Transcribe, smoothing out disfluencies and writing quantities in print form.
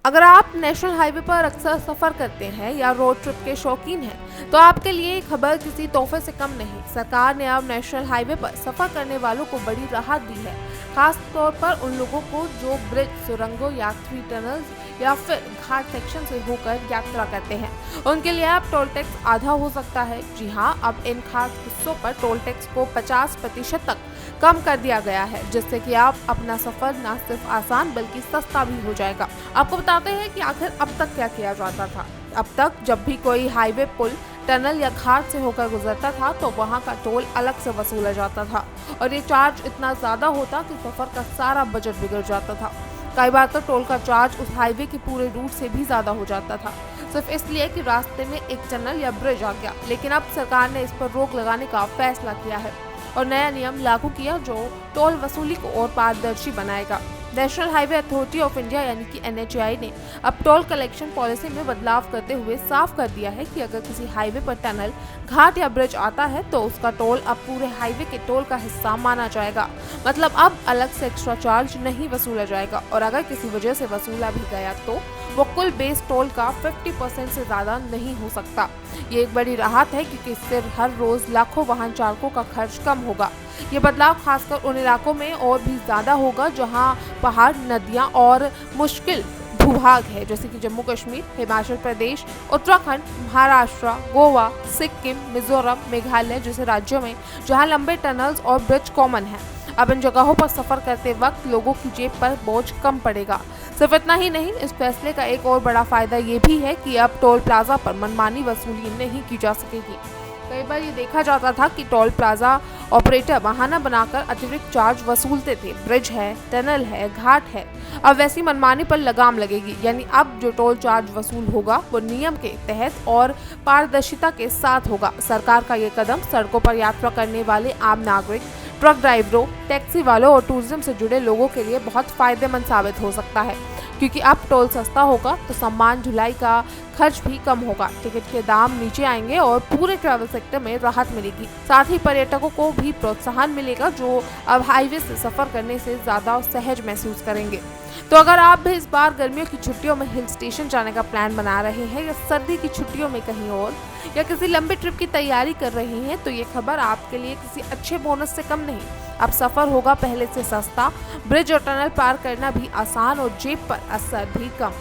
अगर आप national highway पर अक्सर सफर करते हैं या रोड ट्रिप के शौकीन हैं, तो आपके लिए ये खबर किसी तोहफे से कम नहीं। सरकार ने अब नेशनल हाईवे पर सफर करने वालों को बड़ी राहत दी है, खास तौर पर उन लोगों को जो ब्रिज, सुरंगों, यात्री टनल्स या फिर घाट सेक्शन से होकर यात्रा करते हैं। उनके लिए अब टोल टैक्स आधा हो सकता है। जी हाँ, अब इन खास हिस्सों पर टोल टैक्स को 50% तक कम कर दिया गया है, जिससे कि आप अपना सफर न सिर्फ आसान बल्कि सस्ता भी हो जाएगा। आपको बताते हैं कि आखिर अब तक क्या किया जाता था। अब तक जब भी कोई हाईवे, पुल, टनल या घाट से होकर गुजरता था तो वहाँ का टोल अलग से वसूला जाता था और ये चार्ज इतना ज्यादा होता कि सफर का सारा बजट बिगड़ जाता था। कई बार तो टोल का चार्ज उस हाईवे के पूरे रूट से भी ज्यादा हो जाता था, सिर्फ इसलिए कि रास्ते में एक टनल या ब्रिज आ गया। लेकिन अब सरकार ने इस पर रोक लगाने का फैसला किया है और नया नियम लागू किया जो टोल वसूली को और पारदर्शी बनाएगा। National highway authority of India यानी कि NHAI ने अब टोल कलेक्शन पॉलिसी में बदलाव करते हुए साफ कर दिया है कि अगर किसी हाईवे पर टनल, घाट या ब्रिज आता है तो उसका टोल अब पूरे हाईवे के टोल का हिस्सा माना जाएगा। मतलब अब अलग से एक्स्ट्रा चार्ज नहीं वसूला जाएगा और अगर किसी वजह से वसूला भी गया तो वो कुल बेस टोल का 50% से ज्यादा नहीं हो सकता। ये एक बड़ी राहत है क्योंकि इससे हर रोज लाखों वाहन चालकों का खर्च कम होगा। ये बदलाव खासकर उन इलाकों में और भी ज्यादा होगा जहां पहाड़, नदियां और मुश्किल भूभाग है, जैसे कि जम्मू कश्मीर, हिमाचल प्रदेश, उत्तराखंड, महाराष्ट्र, गोवा, सिक्किम, मिजोरम, मेघालय जैसे राज्यों में जहां लंबे टनल्स और ब्रिज कॉमन है। अब इन जगहों पर सफर करते वक्त लोगों की जेब पर बोझ कम पड़ेगा। सिर्फ इतना ही नहीं, इस फैसले का एक और बड़ा फायदा ये भी है कि अब टोल प्लाजा पर मनमानी वसूली नहीं की जा सकेगी। कई बार ये देखा जाता था कि टोल प्लाजा ऑपरेटर बहाना बनाकर अतिरिक्त चार्ज वसूलते थे। ब्रिज है, टनल है, घाट है, अब वैसी मनमानी पर लगाम लगेगी। यानी अब जो टोल चार्ज वसूल होगा वो नियम के तहत और पारदर्शिता के साथ होगा। सरकार का ये कदम सड़कों पर यात्रा करने वाले आम नागरिक, ट्रक ड्राइवरों, टैक्सी वालों और टूरिज्म से जुड़े लोगों के लिए बहुत फायदेमंद साबित हो सकता है, क्योंकि अब टोल सस्ता होगा तो सामान ढुलाई का खर्च भी कम होगा, टिकट के दाम नीचे आएंगे और पूरे ट्रैवल सेक्टर में राहत मिलेगी। साथ ही पर्यटकों को भी प्रोत्साहन मिलेगा जो अब हाईवे से सफर करने से ज्यादा सहज महसूस करेंगे। तो अगर आप भी इस बार गर्मियों की छुट्टियों में हिल स्टेशन जाने का प्लान बना रहे हैं या सर्दी की छुट्टियों में कहीं और या किसी लंबी ट्रिप की तैयारी कर रहे हैं तो ये खबर आपके लिए किसी अच्छे बोनस से कम नहीं। अब सफर होगा पहले से सस्ता, ब्रिज और टनल पार करना भी आसान और जेब पर असर भी कम।